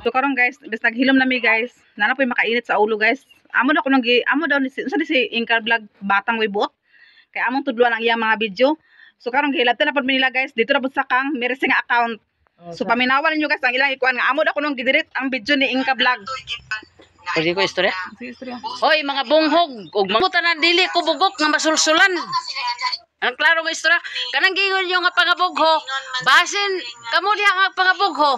So karon guys, bis naghilom nami guys. Nana po'y makainit sa ulo guys. Amo daw ko nang amo daw ni si Inka Vlog batang wibot. Kay among tudluan ang iyang mga video. So karon gihilabtan na pod nila guys. Dito na pod sa kang Mercy nga account. So paminawan ninyo guys ang ilang ikuan nga amo daw ko nang gidelete ang video ni Inka Vlog. Pwede ko istorya? Sige istorya. Hoy mga bunghog, ug mga tanan dili ko bugok nga masulsulan. Ang klaro nga istorya, kanang gingon yo nga pangabugho, basin kamo diha nga pangabugho.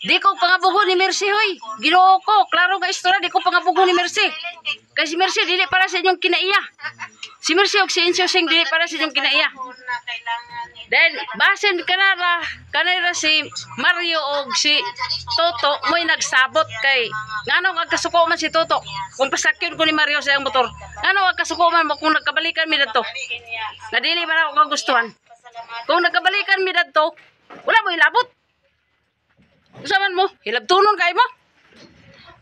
Di ko pangabugho ni Mercy hoy. Ginoo ko, klaro nga istorya, di ko pangabugho ni Mercy. Kasi si Mercy dili para sa inyong kinaiya. Si Mercy og si Insyo Sing dili para sa inyong kinaiya. Then basin kanara si Mario og si Toto mo'y nagsabot kay ngano nga kasuko man si Toto. Kung pasakyon ko ni Mario sa iyang motor. Ngano nga kasuko man mo kung nagkabalikan mi dadto. Nga dili man ako kagustuhan. Kung nagkabalikan mi dadto, wala mo ilabot. Usaman mo, hilabtunon kay mo.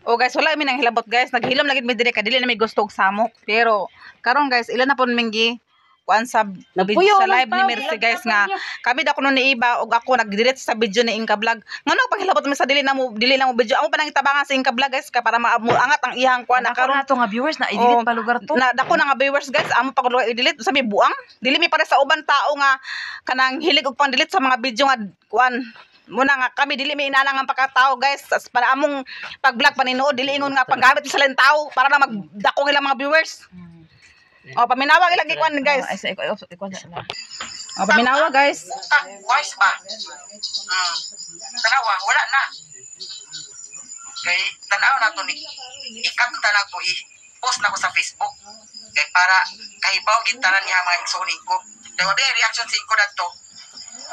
Oh guys, wala mi nang hilabot guys. Naghilom lagi mi dire kay dili na mi gusto og samok. Pero karon guys, ilan na pon minggi kuan sa live ni Mercy guys nga kami da kuno ni Iba og ako nagdirect sa video ni Inka Vlog. Ngano pang hilabot mi sa dili na mo video. Amo pa nang itabangan sa Inka Vlog guys kay para maangat ang iyang kuan na karon ato nga viewers na i-delete pa lugar to. Na dako na nga viewers guys, amo pa lugar i-delete sabi buang. Dili mi para sa uban tao nga kanang hilig og pang delete sa mga video nga kuan. Muna nga kami dili mi inalang ang pagkatao guys para among pag-vlog paninood dili ingon nga paggamit sa lang tao para lang magdako ilang mga viewers. O paminawag ilang ikuan guys. Ay sa ikuan na. O paminawag guys. Wise ba? Tanawa wala na. Kay tanaw na to ni ikanta na ko i-post na ko sa Facebook. Kay para kahibaw gid tanan niya mga igsuning ko. Kay wala reaction sa ko dadto.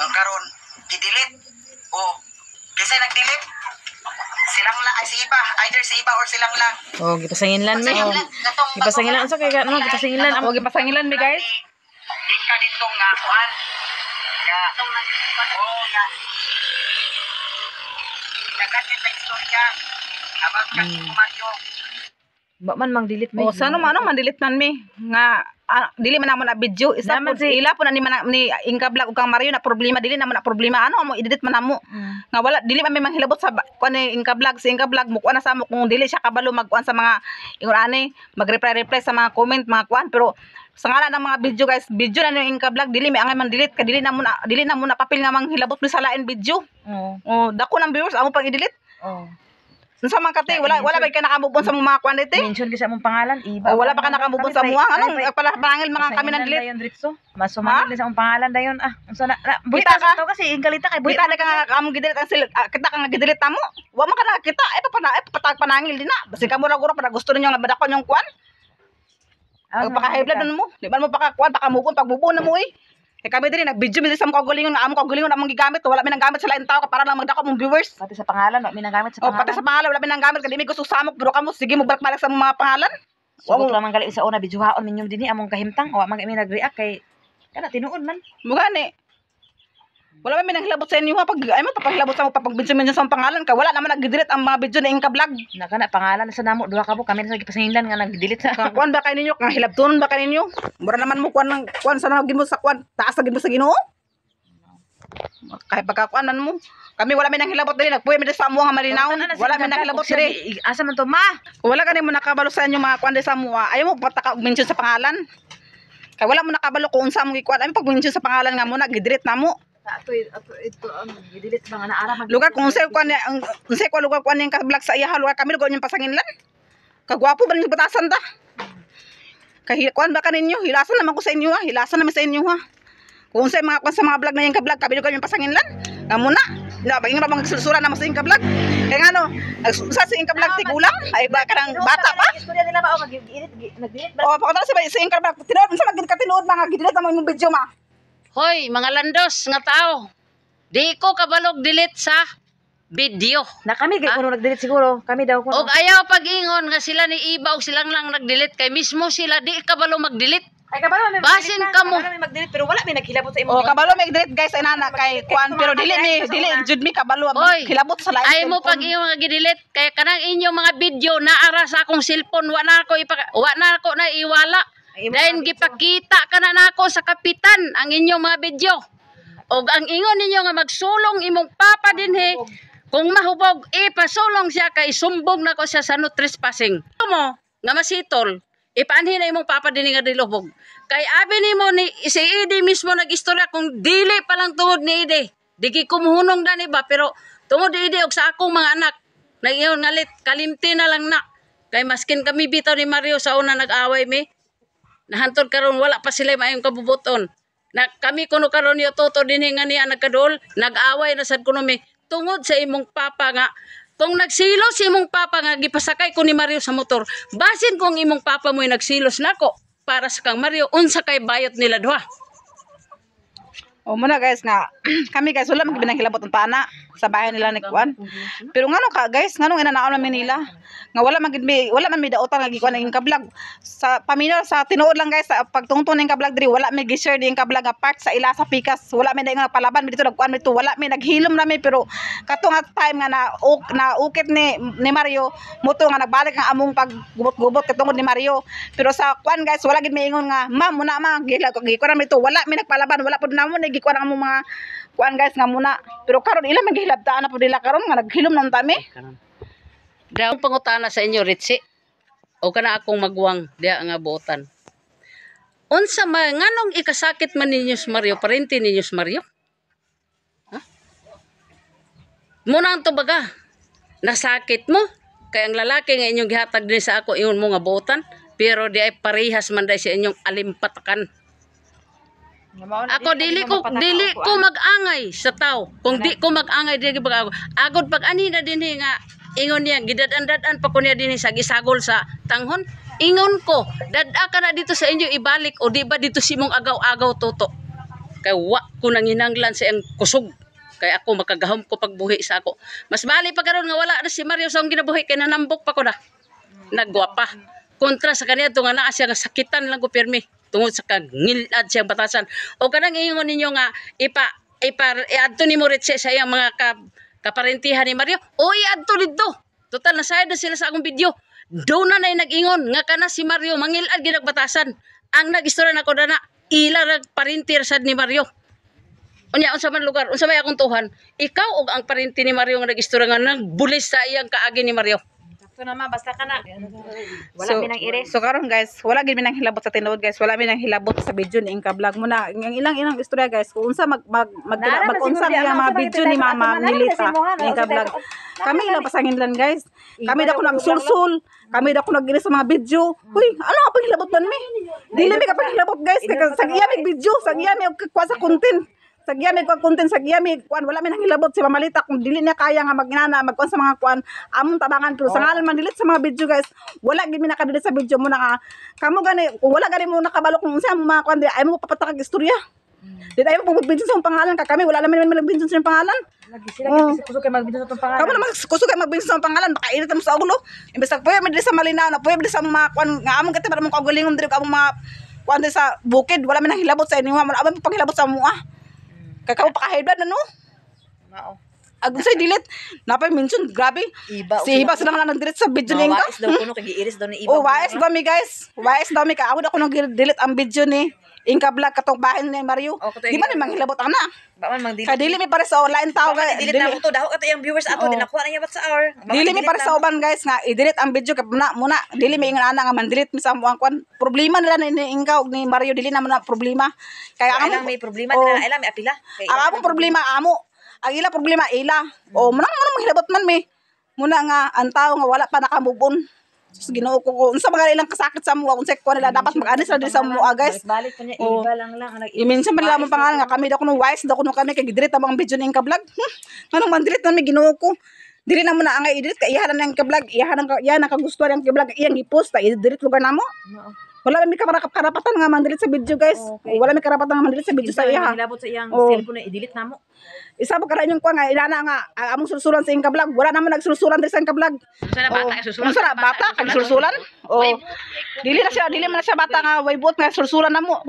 Karon i-delete. Oh, kasi nag-delete. Silang lang, ay si Iba. Either si Iba or silang lang. Oh, gipasanginlan mi. Gipasanginlan sa kay ano gipasanginlan Amo gipasangilan mi guys. Ika dito nga kuan. Ya. Oh, ya. Nagkati sa istorya. Abang kang kumadyo. Ba man mang delete mi. O sana man delete nan mi nga dili man namon na video isa po ila po na ni Inka Vlog ug kang Mario na problema dili naman na problema ano mo i-delete man namo nga wala dili man may manghilabot sa kuan ni Inka Vlog si Inka Vlog mo kuan na sa mo kung dili siya kabalo magkuan sa mga ingon ani mag-reply sa mga comment mga kuan pero sa ngala ng mga video guys video na ni Inka Vlog dili may angay man delete ka dili na mo na papel nga manghilabot mi sa lain video dako ng viewers amo pag i-delete sa mga kate, wala ba ka nakamubon sa mga kwan dito? Mention kasi among pangalan, Iba. Wala pa ka nakamubon sa mga, anong palangil mga kami ng delete? Masumangil din sa among pangalan dayon. Unsa na, buita ka to kasi ingalita kay buita ka nga among gidelete ang kita ka nga gidelete mo. Wa man ka nakita, patag panangil din na. Basi ka mura para gusto ninyo nga madakon yung kwan. Paka-high-blood mo. Di ba mo paka-kwan, paka-mubon, pag-mubon na mo eh. Eh kami din nag-video mi sa mga kagulingon nga amo kagulingon among gigamit wala mi nang gamit sa lain tao para lang magdako mong viewers pati sa pangalan wala mi nang gamit sa pangalan pati sa pangalan wala mi nang gamit kadi mi gusto samok pero kamo sige mo balik sa mga pangalan subok lamang gali sa una bidyuhaon ninyong dinhi among kahimtang wa man mi nag-react kay kana tinuod man mo gani wala mi nang hilabot sa inyo ha pag ay mo papahilabot sa mo pag-mention sa pangalan ka wala naman nag-delete ang mga video na Inka Vlog na kana pangalan sa namo duha ka po kami sa gipasingilan nga nag-delete sa kuan ba kay ninyo kang hilabtonon ba kay ninyo mura naman mo kuan sa nagin mo sa kuan taas sa gid mo sa Ginoo kahit pagkakuan man mo kami wala mi nang hilabot dili nagpuyo mi sa amo nga malinaw wala mi nang hilabot diri asa man to ma wala gani mo nakabalo sa inyo mga kuan sa amo ayaw mo pataka mention sa pangalan kay wala mo nakabalo kung unsa mo gikuan ay pag mention sa pangalan nga mo nag-delete namo ito i-delete mga naara lugar kung unsay kuan lugar kuan ning ka-vlog sa iya lugar kami lugar yung pasanginlan kagwapo ba ning batasan ta kay kuan ba kaninyo hilasan naman ko sa inyo ha hilasan naman sa inyo ha kung unsay mga kuan sa mga vlog na yung ka-vlog kami lugar yung pasanginlan kamo na baging ra mga susura na mo sa Inka Vlog kay ngano sa Inka Vlog tigulang ay ba kanang bata pa istorya nila ba o nag-delete ba pakita sa Inka Vlog tinuod unsa magkatinuod mga gidelete mo imong video ma Hoy, mga landos nga tao. Di ko kabalog delete sa video. Na kami kay kuno nag-delete siguro. Kami daw kuno. Og ayaw pag-ingon nga sila ni Iba og silang lang nag-delete kay mismo sila di kabalo mag-delete. Ay kabalo may basin kamo. Kabalo may mag-delete pero wala may naghilabot sa imo. Kabalo may delete guys inana kay kuan pero dili jud mi kabalo hilabot sa live. Ay mo pag-ingon nga gi-delete kay kanang inyong mga video naara sa akong cellphone wa na ako na iwala. Dahil gipakita ka na nako sa kapitan ang inyong mga video. O ang ingon ninyo nga magsulong imong papa dinhi Kung mahubog, ipasulong siya kay sumbog na ko siya sa no trespassing. Ano mo, nga masitol, ipaanhin na imong papa din nga dilubog. Kay abi ni mo ni si Edi mismo nag-istorya kung dili pa lang tungod ni Edi. Digi kumuhunong na ni ba, pero tungod ni Edi og sa akong mga anak, nag-iyon ngalit, kalimti na lang na. Kay maskin kami bitaw ni Mario sa una nag-away mi, nahantod karon wala pa sila maayong kabubuton. Na kami kuno karon yo toto dinhi nga niya nagkadol, nag-away na sad kuno mi tungod sa imong papa nga. Kung nagsilos si imong papa nga gipasakay ko ni Mario sa motor, basin kung imong papa mo'y nagsilos nako para sa kang Mario unsa kay bayot nila duha. O muna guys nga kami guys wala man gid hilabot unta ana sa bahay nila ni Kuan. Pero ngano ka guys, ngano inanaon namin nila nga wala man mi daotan nga gikuan ning kablog. Sa paminaw sa tinuod lang guys sa pagtungtong ning kablog diri wala mi gi-share ning kablog nga part sa ila sa pikas. Wala mi nga palaban dito nagkuan dito, wala mi naghilom na mi pero katong at time nga na ukit ni Mario moto nga nagbalik nga among paggubot-gubot katungod ni Mario. Pero sa kuan guys wala gid mi ingon nga ma'am muna gikuan mi to, wala mi nagpalaban, wala pud namo ni gikuan ang mga kuan guys nga muna. Pero karon ila man gihilabtaan na pud nila karon nga naghilom na tami. Daw pangutana sa inyo Ritsi. O kana akong magwang diha nga buotan. Unsa man nganong ikasakit man ninyo si Mario, parente ninyo si Mario? Ha? Muna ang tubaga. Nasakit mo kay ang lalaki nga inyong gihatag din sa ako ingon mo nga buotan, pero di ay parehas man dai sa inyong alimpatakan. Ako dili ko mag-angay sa tao. Kung di ko mag-angay dili pag agod pag ani na dinhi nga ingon niya gidadan-dadan pa ko niya dinhi sa gisagol sa tanghon. Ingon ko, dada ka na dito sa inyo ibalik o di ba dito simong agaw-agaw toto. Kay wa ko nang hinanglan sa iyang kusog. Kay ako makagahom ko pagbuhi sa ako. Mas bali pa karon nga wala na si Mario sa akong ginabuhi kay nanambok pa ko na. Nagwapa. Kontra sa kaniya nga naa siya nga sakitan lang ko pirmi tungod sa kagngilad siyang batasan. O kanang ingon ninyo nga iadto ni Moritse sa iyang mga kaparentihan ni Mario. O iadto dito. Total nasayad na sila sa akong video. Doon na nag-ingon nga kana si Mario mangilad gyud batasan. Ang nag-istorya nako dana ila nagparentir sad ni Mario. Unya unsa man lugar, unsa may akong tuhan, ikaw og ang parenti ni Mario nga nag-istorya nga nagbulis sa iyang kaagi ni Mario. So naman, basta ka na. Wala So, mi nang iris. so karon guys, wala gid mi nang hilabot sa tinuod guys. Wala mi nang hilabot sa video ni Inka Vlog muna. Ang ilang istorya guys, kung unsa mag-unsa niya mga video ni Mama Milita ni Inka Vlog. Kami ilang pasanginlan guys. Kami daw ko nagsulsul. Kami daw ko nag sa mga video. Uy, ano ka pang hilabot man mi? Dili mi ka pang hilabot guys. Sa iyamig video, sa iyamig kwa sa content. Sa giyamig ko content sa giyamig kuan wala man nang hilabot si Mamalita kung dili niya kaya nga magnana magkuan sa mga kuan among tabangan pero sa ngalan man dilit sa mga video guys wala gid mi nakadilit sa video mo na kamo gani kung wala gani mo nakabalo kung unsa mo mga kuan di ay mo papatakag istorya di ay mo pag-video sa pangalan ka kami wala naman mag-video sa pangalan Lagi sila kasi kusog kay mag-video sa tong pangalan. kamo naman kusog kay mag-video sa pangalan baka init mo sa ulo imbes na puya mi dili sa malinaw na puya mi sa mga kuan nga among kate para mo kaugalingom diri ka among mga kuan sa bukid wala man nang hilabot sa inyo mo amon panghilabot sa mo kay kamo pa ka-high blood ano? Mao. Agun say dilit. Napay mention grabe. Iba. Si Iba sila nga nag-delete sa video ni Inka. Wais daw kuno kay iris daw ni Iba. Oh, wais daw mi guys. Wais daw mi ka. Awod ako nag-delete ang video ni Inka Vlog katong bahin ni Mario. Di man mang hilabot ana. Ba man mang Kay dili mi pare sa online tao ga. Delete na mo to daw ato yung viewers ato din nakuha na niya sa hour. Dili mi pare sa uban guys nga i-delete ang video kay muna dili mi ingon ana nga man-delete mi sa mo ang kwan. Problema nila ni Inka ug ni Mario dili na problema. Kaya Ang may problema nila ila may apila. Ang among problema amo. Ang ila problema ila. O munang hilabot man mi. Muna nga ang tao nga wala pa naka-move on. Sus Ginoo ko unsa mga ilang kasakit sa mo unsa ko nila dapat mag-anis ra diri sa mo guys. Balik pa niya Iba lang ang I-mention man lamang pangalan nga kami daw kuno wise daw kuno kami kay gidelete ang video ni Inka Vlog. Manong man-delete na mi Ginoo ko. Dili na mo na angay i-delete kay iyahan na Inka Vlog, iyahan ang kagustuhan ng Inka Vlog, iyang i-post ta i-delete lugar namo. Wala mi karapatan nga man-delete sa video guys. Wala mi karapatan nga man-delete sa video sa iya. Hilabot sa iyang cellphone i-delete namo. Isa pa kara inyong kuha nga inana nga among sulsulan sa Inka Vlog. Wala naman nagsulsulan diri sa Inka Vlog. Sana bata susulan. Unsa na bata kag sulsulan? Oh. Dili man na siya bata nga way buot nga sulsulan namo.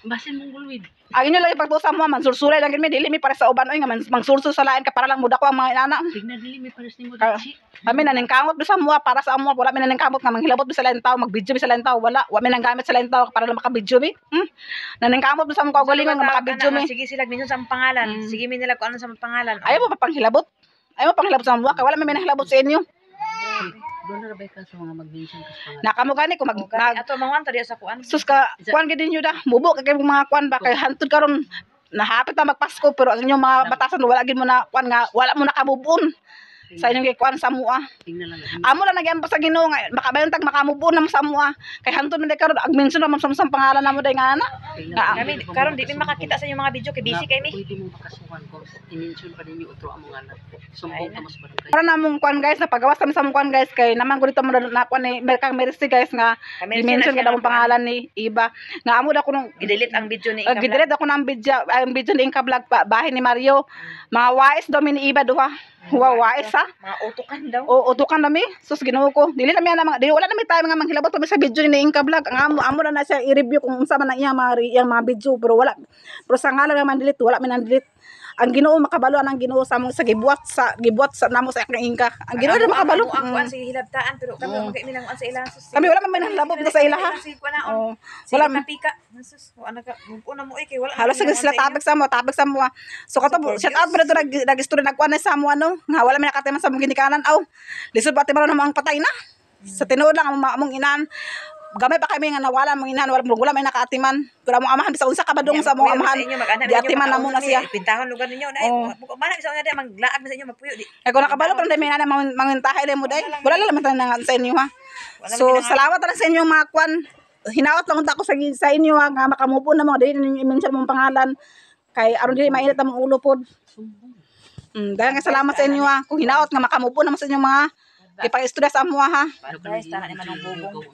Basin mong gulwid. Ang inyo lang ipagtusa mo man sulsulay lang gid mi dili mi para sa uban oy nga mangsulsul sa lain ka para lang muda ko ang mga inana. Tigna dili may pares nimo Kami naningkamot sa mua para sa mua wala mi naningkamot nga manghilabot sa lain tao mag-video mi sa lain tao wala wa mi nang gamit sa lain tao para lang maka-video mi. Naningkamot sa mga kaugalingon nga maka-video mi. Sige sila minsan sa pangalan. Sige mi nila kung ano sa pangalan. Ayaw mo pa panghilabot. Ay mo panghilabot sa mga kay wala may hinahilabot sa inyo. Doon na ba ka sa mga mag-mention ka sa pangalan? Nakamo gani ko mag Ato manguan to diya sa kuan. sus ka kuan gid ninyo da. Mubo kay mga kuan ba kay hantud karon nahapit na magpasko pero ang inyong mga batasan wala gid mo na kuan nga wala mo nakamubon sa inyong kuan sa mua. Tingnan lang. Amo lang nagyamba sa Ginoo nga makabayon tag makamubon na mo sa mua. Kay hantud man day karon ag mention na mo sa pangalan namo day nga ana. Kami karon di mi makakita sa inyong mga video kay busy kay mi. Pwede mo makasuhan ko. I-mention pa ninyo utro ang mga anak. Sumbong ka mas barangay. Para namong kuan guys na pagawas kami sa mong kuan guys kay naman gudito mo na kuan ni Merkang Mercy guys nga i-mention ka daw ang pangalan ni Iba nga amo da ko nung I-delete ang video ni gidiret ako ng video ang video ni Inka Vlog pa bahay ni Mario mga wais daw mi ni Iba duha wow wais ha mga utukan daw. o utukan nami sus Ginoo ko dili na mi na mga dili wala na mi tayo mga manghilabot kami sa video ni Inka Vlog ang amo na siya i-review kung unsa man ang iyang mga video pero wala pero sa ngalan man delete wala mi nang delete ang Ginoo makabalo ang Ginoo sa among sa gibuhat sa namo sa akong Inka ang Ginoo na makabalo Ang kuan sa hilabtaan pero kami magkay mi nang kuan sa ilang sus. kami wala man may nahlabot dito sa ilaha Oh, wala wala pika. Sus, wala ka. Una mo kay wala. halos sila topic sa mo so kato shout out pa dito nag-story nagkuan na sa mo ano nga wala may nakatiman sa mong ginikanan aw lisod pati man mo ang patay na sa tinuod lang ang among inan gamay pa kami nga nawala mong inahan wala may nakaatiman pero among amahan sa unsa ka ba dong sa among amahan di atiman na mo na siya Pintahon lugar ninyo na. Mana bisa nga maglaag na sa inyo magpuyo di. ay kung nakabalo pero may nana mangintahay din mo day wala lang man sa inyo ha so salamat na sa inyo mga kwan hinaot lang ako sa inyo ha nga makamupo na mo dili ninyo i-mention mong pangalan kay aron dili mainit ang ulo pod dahil nga salamat sa inyo ha kung hinaot nga makamupo na mo sa inyo mga ipag-istorya sa amo ha Advice tana ni Manong Bubong.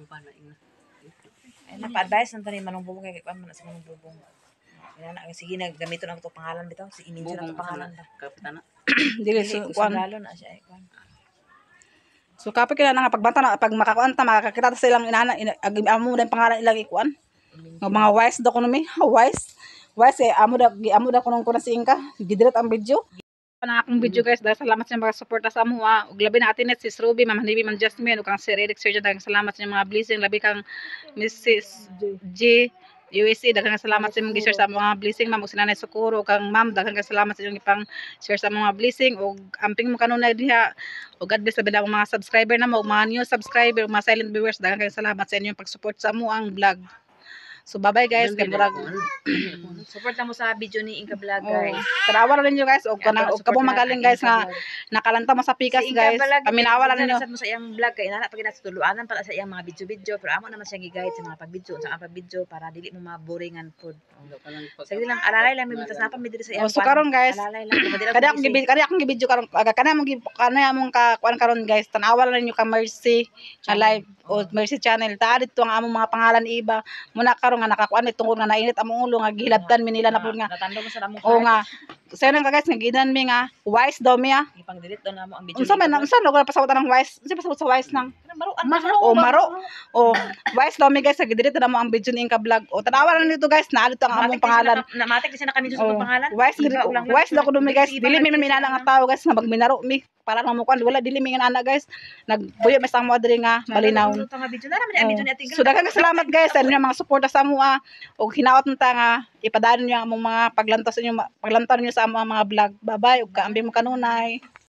Ay napa-advise nang tani Manong Bubong kay kuan man sa Manong Bubong. Ina sige na gamiton ang to pangalan bitaw si i-mention ang to pangalan ba. Kapitana. dili so kwan Lalo na siya ay kuan. so kapit kila nga pagbanta na pag makakuan ta makakita ta silang inana amo din pangalan ilang ikuan nga mga wise do konomi wise amo da kunong kuna si Inka gidiret ang video na akong video guys dahil salamat sa mga suporta sa amo ug labi na atin net sis Ruby Ma'am Hanibi Ma'am Jasmine ug kang Sir Eric Sir daghang salamat sa inyong mga blessing labi kang Mrs. J USA daghang salamat sa imong gi-share sa mga blessing ma'am ug sinanay Socorro kang ma'am daghang salamat sa inyong ipang share sa mga blessing ug amping mo kanunay diha ug God bless sa bilang mga subscriber na mo ug mga new subscriber ug mga silent viewers daghang salamat sa inyong pag-support sa amo ang vlog. So bye bye guys kay murag Support na mo sa video ni Inka Vlog guys. tarawa rin nyo guys ug kanang ug kabong magaling guys nga nakalanta mo sa pikas guys paminawa lang ninyo mo sa iyang vlog kay inana pag natutuluanan pala sa iyang mga video pero amo naman siya gi-guide sa mga pag-video sa pag-video para dili mo maboringan pod. Sige lang alalay lang mimintas na pa mi diri sa iyang. so karon guys Alalay lang kadi akong gibidyo karon kana among kuan karon guys tanawa lang ninyo ka Mercy nga live o Mercy channel ta dito ang among mga pangalan Iba muna karon nga nakakuan ni tungod nga nainit among ulo nga gihilabtan mi nila na pud nga natando mo sa among o nga sayo nang guys nga ginan mi nga wise daw mi ipang-delete daw namo ang video. unsa man unsa lugar pasabutan ng wise unsa pasabot sa wise nang maro wise daw mi guys nga gidiret na mo ang video ni Inka Vlog o tanawa lang nito guys naalito ang among pangalan Namatik din na kami sa pangalan. wise daw ko dumi guys dili mi minana nga tao guys nga magminaro mi para lang mo kuan wala dili mi nga ana guys nagbuyo mi sa mo diri nga malinaw. So daghang salamat guys sa inyong mga suporta sa amo ug hinaot nta nga ipadaan niyo ang among mga paglantaw niyo sa among mga vlog. Bye bye ug kaambi mo kanunay.